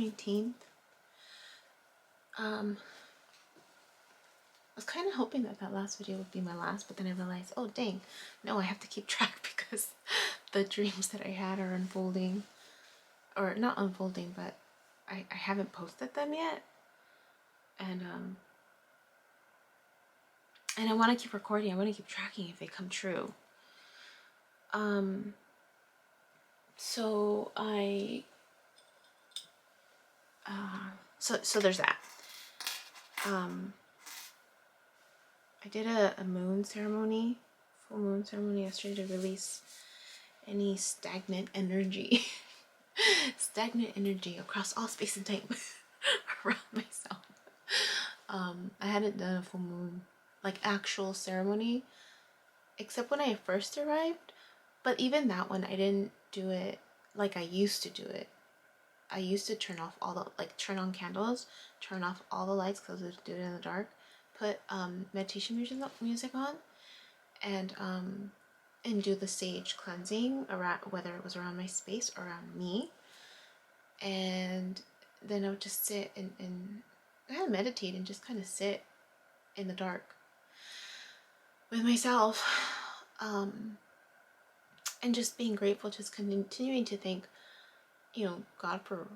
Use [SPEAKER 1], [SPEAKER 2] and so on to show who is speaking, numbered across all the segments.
[SPEAKER 1] 19th. I was kind of hoping that that last video would be my last, but then I realized, oh dang, no, I have to keep track because the dreams that I had are unfolding, or not unfolding, but I haven't posted them yet, and I want to keep recording. I want to keep tracking if they come true. So I so there's that. I did a moon ceremony, full moon ceremony yesterday to release any stagnant energy, stagnant energy across all space and time around myself. I hadn't done a full moon, like actual ceremony, except when I first arrived. But even that one, I didn't do it like I used to do it. I used to turn off all the, like, turn on candles, turn off all the lights because I would do it in the dark, put meditation music on, and do the sage cleansing around, whether it was around my space or around me, and then I would just sit and kind of meditate and just kind of sit in the dark with myself, and just being grateful, just continuing to thank, you know, God for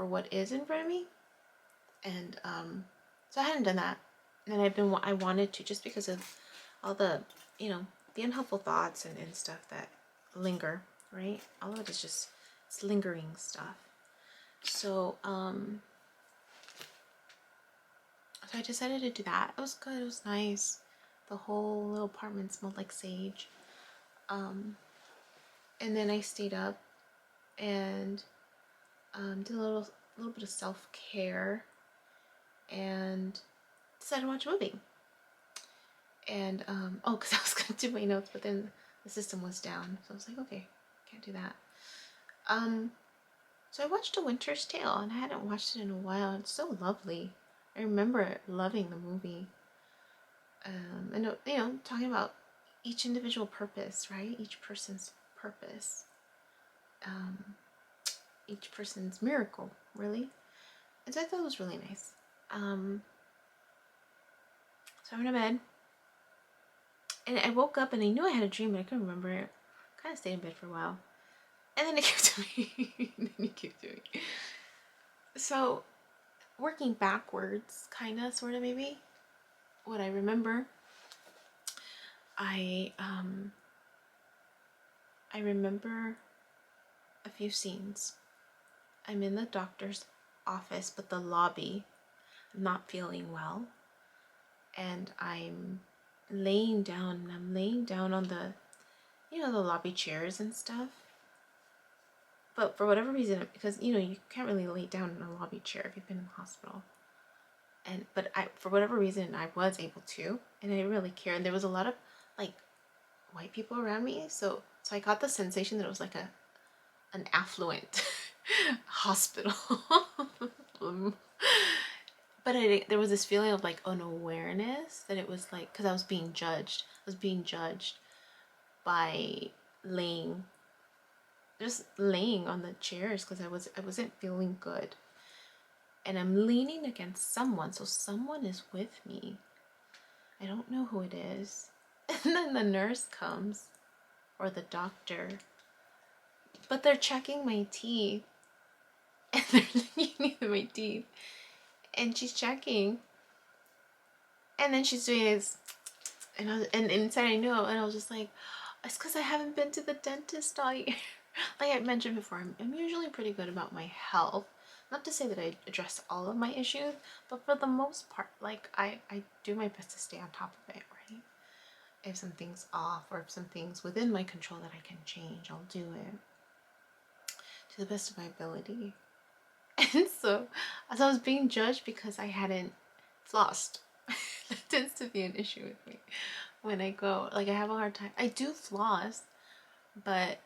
[SPEAKER 1] what is in front of me. And so I hadn't done that, and I wanted to, just because of all the, you know, the unhelpful thoughts and stuff that linger, right? All of it is just, it's lingering stuff. So so I decided to do that. It was good. It was nice. The whole little apartment smelled like sage. And then I stayed up and did a little bit of self-care and decided to watch a movie. And because I was gonna do my notes, but then the system was down, so I was like, okay, can't do that. So I watched A Winter's Tale, and I hadn't watched it in a while. It's so lovely. I remember loving the movie. And you know, talking about each individual purpose, right? Each person's purpose. Each person's miracle, really. And so I thought it was really nice. So I went to bed. And I woke up and I knew I had a dream, but I couldn't remember it. Kind of stayed in bed for a while. And then it came to me. So, working backwards, kind of, sort of, maybe, what I remember, I remember a few scenes. I'm in the doctor's office, but the lobby, I'm not feeling well, and I'm laying down on the, you know, the lobby chairs and stuff. But for whatever reason, because, you know, you can't really lay down in a lobby chair if you've been in the hospital. But for whatever reason, I was able to, and I didn't really care. And there was a lot of, like, white people around me, so I got the sensation that it was like an affluent hospital. But there was this feeling of, like, an awareness that it was like, because I was being judged. I was being judged by just laying on the chairs because I wasn't feeling good. And I'm leaning against someone, so someone is with me. I don't know who it is. And then the nurse comes, or the doctor, but they're checking my teeth, and they're looking at my teeth, and she's checking, and then she's doing this, and inside I knew, and I was just like, it's because I haven't been to the dentist all year. Like I mentioned before, I'm usually pretty good about my health. Not to say that I address all of my issues, but for the most part, like, I do my best to stay on top of it, right? If something's off, or if something's within my control that I can change, I'll do it to the best of my ability. And so, as I was being judged because I hadn't flossed, that tends to be an issue with me when I go. Like, I have a hard time. I do floss, but,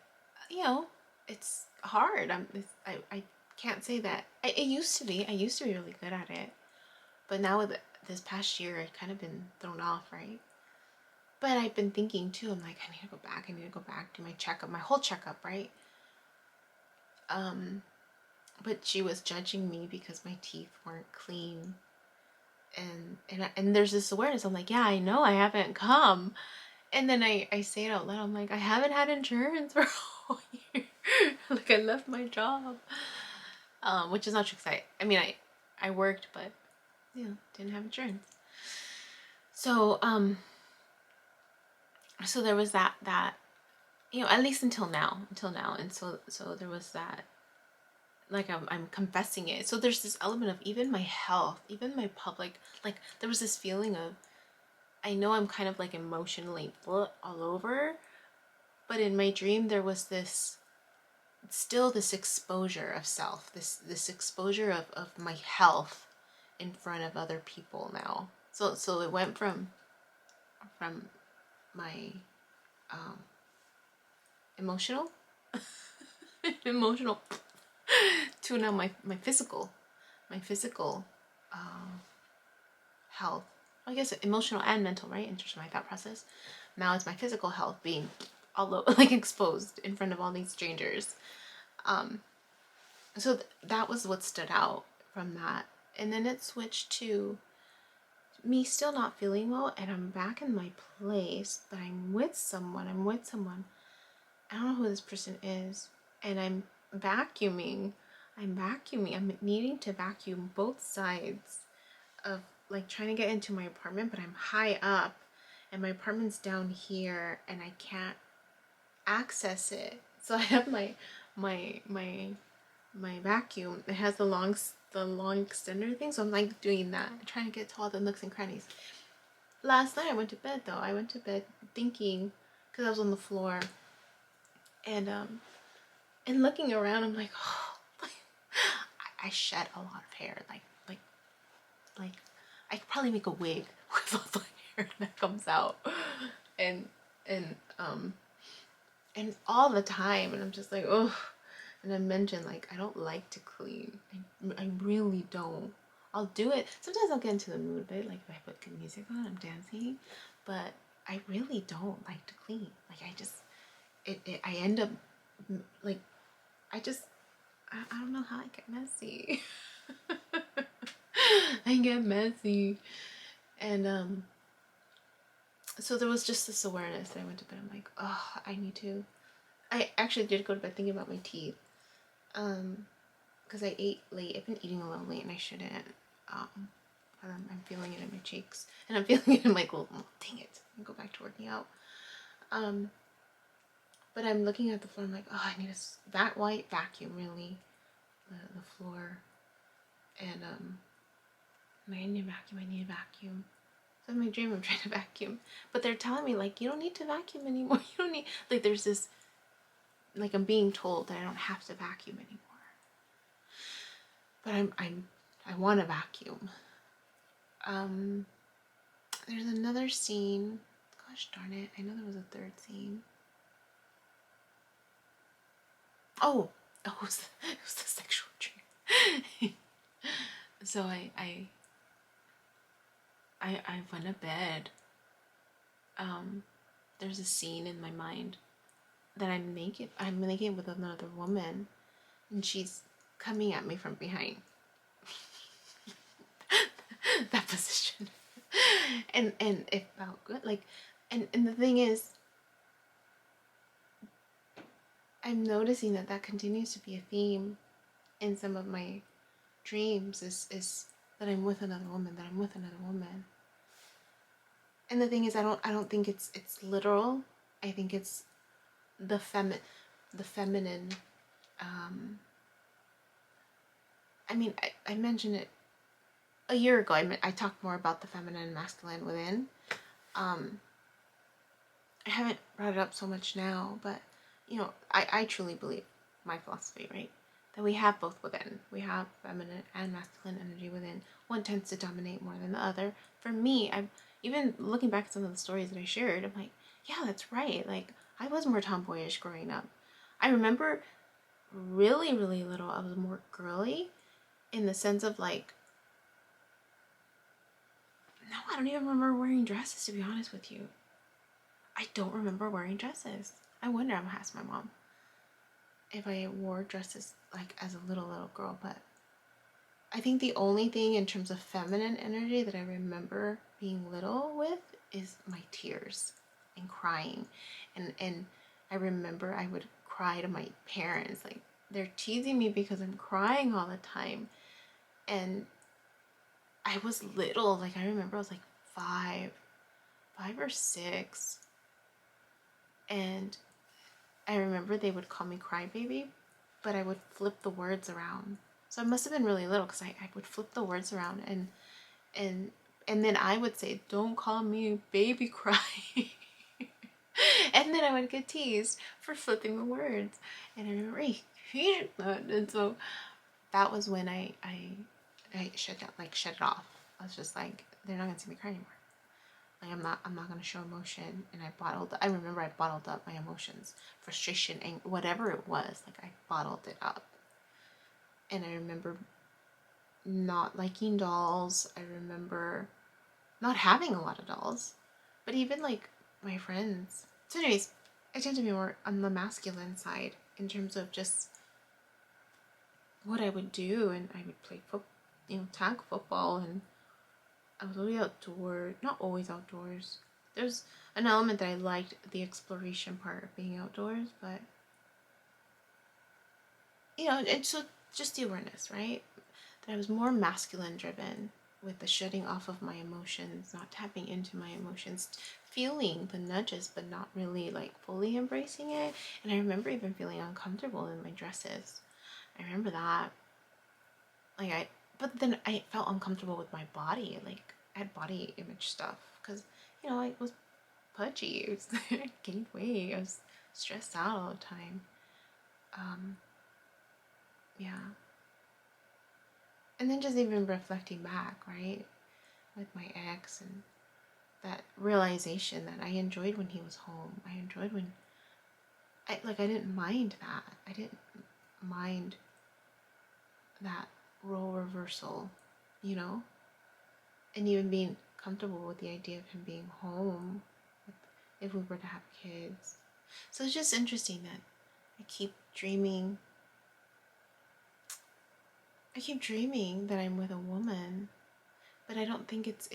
[SPEAKER 1] you know, it's hard. I can't say that. It used to be. I used to be really good at it. But now with this past year, I've kind of been thrown off, right? But I've been thinking too, I'm like, I need to go back, do my checkup, my whole checkup, right? but she was judging me because my teeth weren't clean. And there's this awareness. I'm like, yeah, I know I haven't come. And then I say it out loud. I'm like, I haven't had insurance for a whole year. Like, I left my job. Which is not true, because I worked, but, didn't have insurance. So, so there was that, at least until now. And so there was that, like, I'm confessing it. So there's this element of even my health, even my public, like, there was this feeling of, I know I'm kind of like emotionally all over, but in my dream there was this exposure of self, this exposure of my health in front of other people now. So it went from my emotional to now my physical health. I guess emotional and mental, right? In terms of my thought process. Now it's my physical health being all over, like, exposed in front of all these strangers. So that was what stood out from that. And then it switched to me still not feeling well, and I'm back in my place, but I'm with someone. I don't know who this person is, and I'm vacuuming. I'm needing to vacuum both sides of, like, trying to get into my apartment, but I'm high up, and my apartment's down here, and I can't access it. So I have my vacuum. It has the long extender thing, so I'm, like, doing that, trying to get to all the nooks and crannies. Last night I went to bed thinking, because I was on the floor, and looking around, I'm like, oh, I shed a lot of hair, like I could probably make a wig with all the hair that comes out, and all the time, and I'm just like, oh. And I mentioned, like, I don't like to clean. I really don't. I'll do it. Sometimes I'll get into the mood of it, like, if I put good music on, I'm dancing. But I really don't like to clean. Like, I end up, like, I don't know how I get messy. I get messy. And, so there was just this awareness that I went to bed. I'm like, oh, I actually did go to bed thinking about my teeth. Because I ate late. I've been eating a little late, and I shouldn't. I'm feeling it in my cheeks, and I'm feeling it in my glute. Oh, dang it! I go back to working out. But I'm looking at the floor. I'm like, oh, I need a white vacuum, really, the floor, and I need a vacuum. So in my dream, I'm trying to vacuum, but they're telling me, like, you don't need to vacuum anymore. You don't need, like, there's this, like, I'm being told that I don't have to vacuum anymore. But I want to vacuum. There's another scene. Gosh darn it! I know there was a third scene. Oh, it was the sexual dream. So I went to bed. There's a scene in my mind that I'm naked with another woman, and she's coming at me from behind. That position. And it felt good. Like, and the thing is, I'm noticing that continues to be a theme in some of my dreams, is that I'm with another woman, And the thing is, I don't think it's literal. I think it's the feminine. I mean, I mentioned it a year ago. I talked more about the feminine and masculine within. I haven't brought it up so much now, but, I truly believe, my philosophy, right, that we have both within. We have feminine and masculine energy within. One tends to dominate more than the other. For me, I've even looking back at some of the stories that I shared, I'm like, yeah, that's right. Like, I was more tomboyish growing up. I remember really, really little, I was more girly in the sense of, like, no, I don't even remember wearing dresses, to be honest with you. I don't remember wearing dresses. I wonder, I'm gonna ask my mom. if I wore dresses like as a little girl, but I think the only thing in terms of feminine energy that I remember being little with is my tears and crying. And I remember I would cry to my parents, like they're teasing me because I'm crying all the time. And I was little, like I remember I was like five or six. And I remember they would call me crybaby, but I would flip the words around. So I must have been really little because I would flip the words around and and then I would say, "Don't call me baby cry." And then I would get teased for flipping the words. And I remember I hated that. And so that was when I shut it off. I was just like, they're not gonna see me cry anymore. Like I'm not gonna show emotion. And I remember I bottled up my emotions, frustration, anger, whatever it was. Like I bottled it up. And I remember not liking dolls. I remember not having a lot of dolls. But even like my friends. So anyways, I tend to be more on the masculine side in terms of just what I would do. And I would play tag football, and I was always outdoors. Not always outdoors. There's an element that I liked, the exploration part of being outdoors, but it's so just the awareness, right? That I was more masculine driven with the shutting off of my emotions, not tapping into my emotions, feeling the nudges, but not really like fully embracing it. And I remember even feeling uncomfortable in my dresses. I remember that. But then I felt uncomfortable with my body. Like I had body image stuff because, I was pudgy. I was gained weight. I was stressed out all the time. Yeah. And then just even reflecting back, right? With my ex and that realization that I enjoyed when he was home. I enjoyed when I didn't mind that. I didn't mind that role reversal, you know? And even being comfortable with the idea of him being home if we were to have kids. So it's just interesting that I keep dreaming that I'm with a woman, but I don't think it's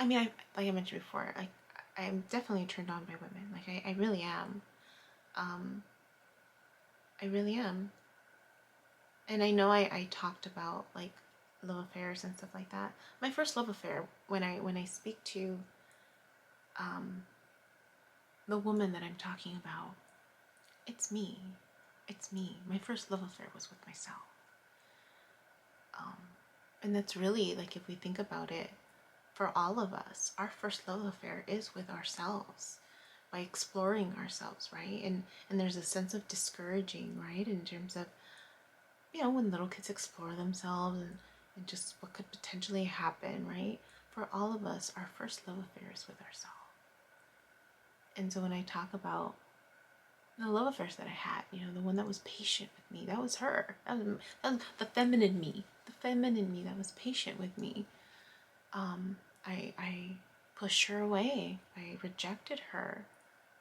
[SPEAKER 1] I mean, like I mentioned before, like I'm definitely turned on by women. Like I really am. I really am. And I know I talked about like love affairs and stuff like that. My first love affair, when I speak to the woman that I'm talking about, it's me. It's me. My first love affair was with myself. And that's really, like, if we think about it, for all of us, our first love affair is with ourselves, by exploring ourselves, right? And there's a sense of discouraging, right? In terms of, when little kids explore themselves and just what could potentially happen, right? For all of us, our first love affair is with ourselves. And so when I talk about the love affairs that I had, the one that was patient with me, that was her. That was the feminine me. The feminine me that was patient with me. I pushed her away. I rejected her,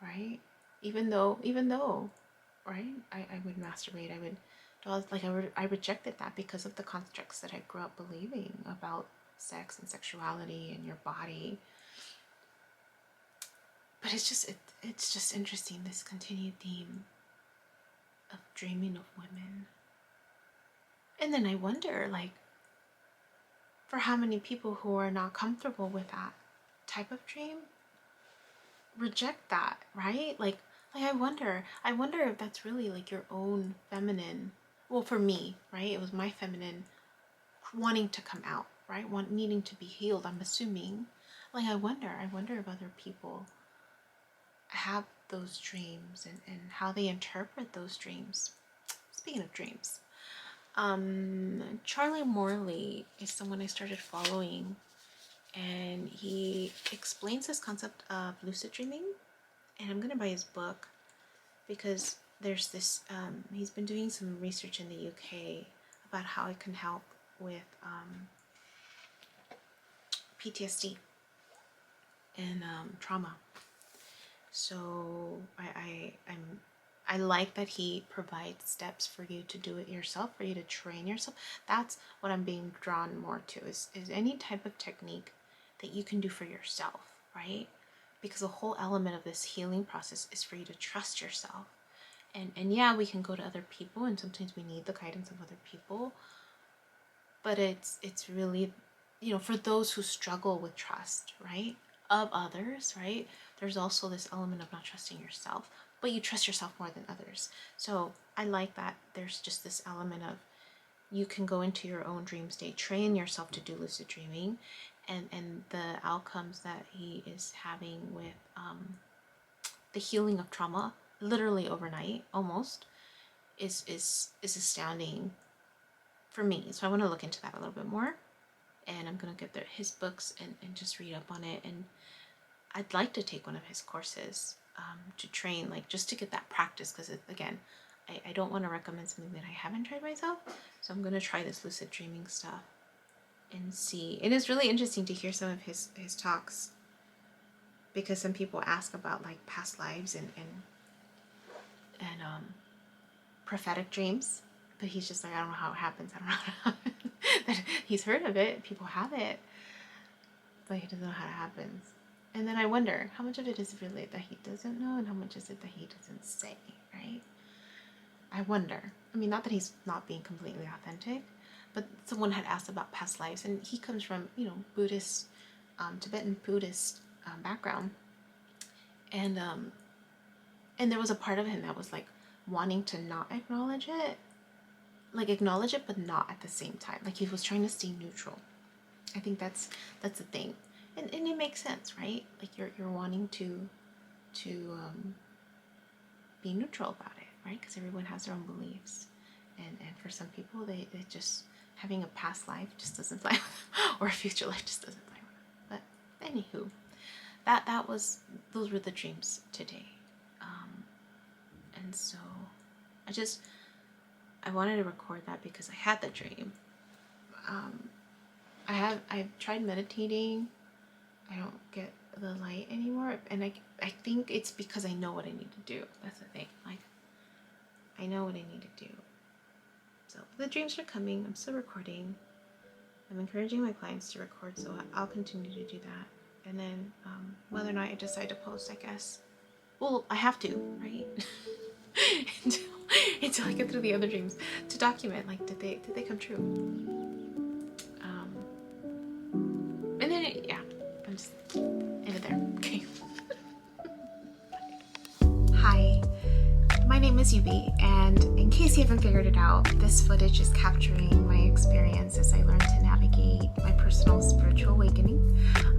[SPEAKER 1] right? Even though, right? I would masturbate. I rejected that because of the constructs that I grew up believing about sex and sexuality and your body. But it's just interesting, this continued theme of dreaming of women. And then I wonder, like, for how many people who are not comfortable with that type of dream reject that, right? Like I wonder if that's really like your own feminine. Well, for me, right, it was my feminine wanting to come out, right, needing to be healed. I'm assuming, like, I wonder if other people have those dreams and how they interpret those dreams. Speaking of dreams, Charlie Morley is someone I started following, and he explains this concept of lucid dreaming. And I'm gonna buy his book because there's this. He's been doing some research in the UK about how it can help with PTSD and trauma. So I like that he provides steps for you to do it yourself, for you to train yourself. That's what I'm being drawn more to, is any type of technique that you can do for yourself, right? Because the whole element of this healing process is for you to trust yourself. And yeah, we can go to other people, and sometimes we need the guidance of other people, but it's really, for those who struggle with trust, right, of others, right, there's also this element of not trusting yourself, but you trust yourself more than others. So I like that there's just this element of, you can go into your own dream state, train yourself to do lucid dreaming, and the outcomes that he is having with the healing of trauma, literally overnight, almost, is astounding for me. So I want to look into that a little bit more, and I'm going to get his books and just read up on it. And I'd like to take one of his courses to train, like, just to get that practice, because again, I don't want to recommend something that I haven't tried myself. So I'm going to try this lucid dreaming stuff and see. It is really interesting to hear some of his talks, because some people ask about like past lives and prophetic dreams, but he's just like, I don't know how it happens. I don't know how it happens. He's heard of it, people have it, but he doesn't know how it happens. And then I wonder how much of it is really that he doesn't know, and how much is it that he doesn't say, right? I wonder. I mean, not that he's not being completely authentic, but someone had asked about past lives, and he comes from, Buddhist, Tibetan Buddhist background, and there was a part of him that was like wanting to not acknowledge it, but not at the same time. Like, he was trying to stay neutral. I think that's the thing, and it makes sense, right? Like, you're wanting to be neutral about it, right? Because everyone has their own beliefs, and for some people, they just, having a past life just doesn't fly with them, or a future life just doesn't fly with them. But anywho, those were the dreams today, and so I wanted to record that because I had the dream. I've tried meditating. I don't get the light anymore, and I think it's because I know what I need to do. That's the thing. Like, I know what I need to do. So the dreams are coming. I'm still recording. I'm encouraging my clients to record, so I'll continue to do that. And then whether or not I decide to post, I guess. Well, I have to, right? until I get through the other dreams, to document, like, did they come true? And then I'm just end it there. Okay. Hi, my name is Yubi, and in case you haven't figured it out, this footage is capturing my experience as I learn to navigate my personal spiritual awakening.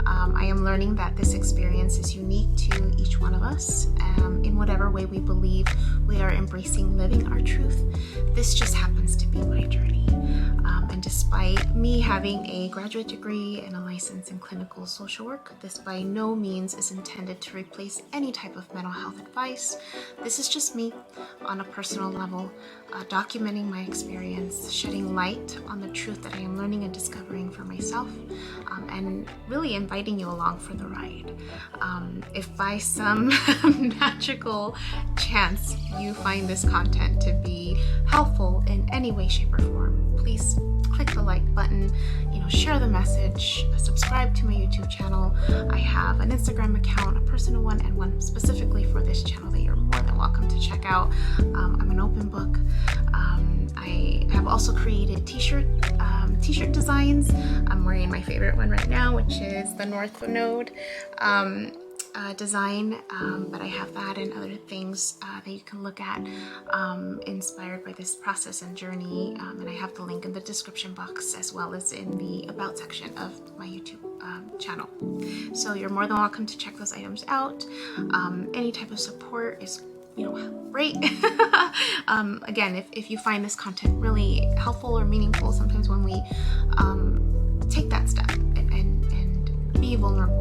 [SPEAKER 1] I am learning that this experience is unique to each one of us. In whatever way we believe we are embracing living our truth, this just happens to be my journey. And despite me having a graduate degree and a license in clinical social work, this by no means is intended to replace any type of mental health advice. This is just me on a personal level, documenting my experience, shedding light on the truth that I am learning and discovering for myself, and really inviting you along for the ride. If by some magical chance you find this content to be helpful in any way, shape, or form, please click the like button, share the message, subscribe to my YouTube channel. I have an Instagram account, a personal one, and one specifically for this channel that you're more than welcome to check out. I'm an open book. I have also created t-shirt designs. I'm wearing my favorite one right now, which is the North Node design, but I have that and other things that you can look at, inspired by this process and journey, and I have the link in the description box as well as in the about section of my YouTube channel. So you're more than welcome to check those items out. Any type of support is great. Again, if you find this content really helpful or meaningful, sometimes when we take that step and be vulnerable,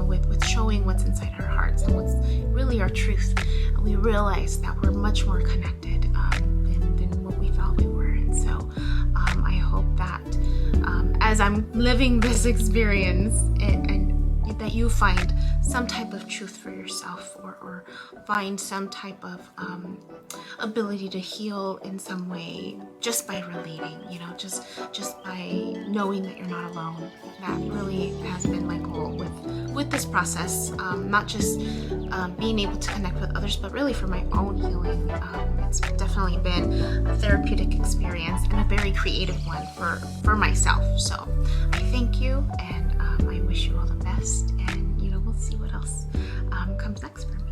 [SPEAKER 1] with showing what's inside our hearts and what's really our truth, we realize that we're much more connected than what we thought we were. And so I hope that as I'm living this experience, and that you find some type of truth for yourself, or find some type of ability to heal in some way just by relating, you know, just by knowing that you're not alone. That really has been my goal with this process, not just being able to connect with others, but really for my own healing. It's definitely been a therapeutic experience and a very creative one for myself. So I thank you, and I wish you all the best, and we'll see what else comes next for me.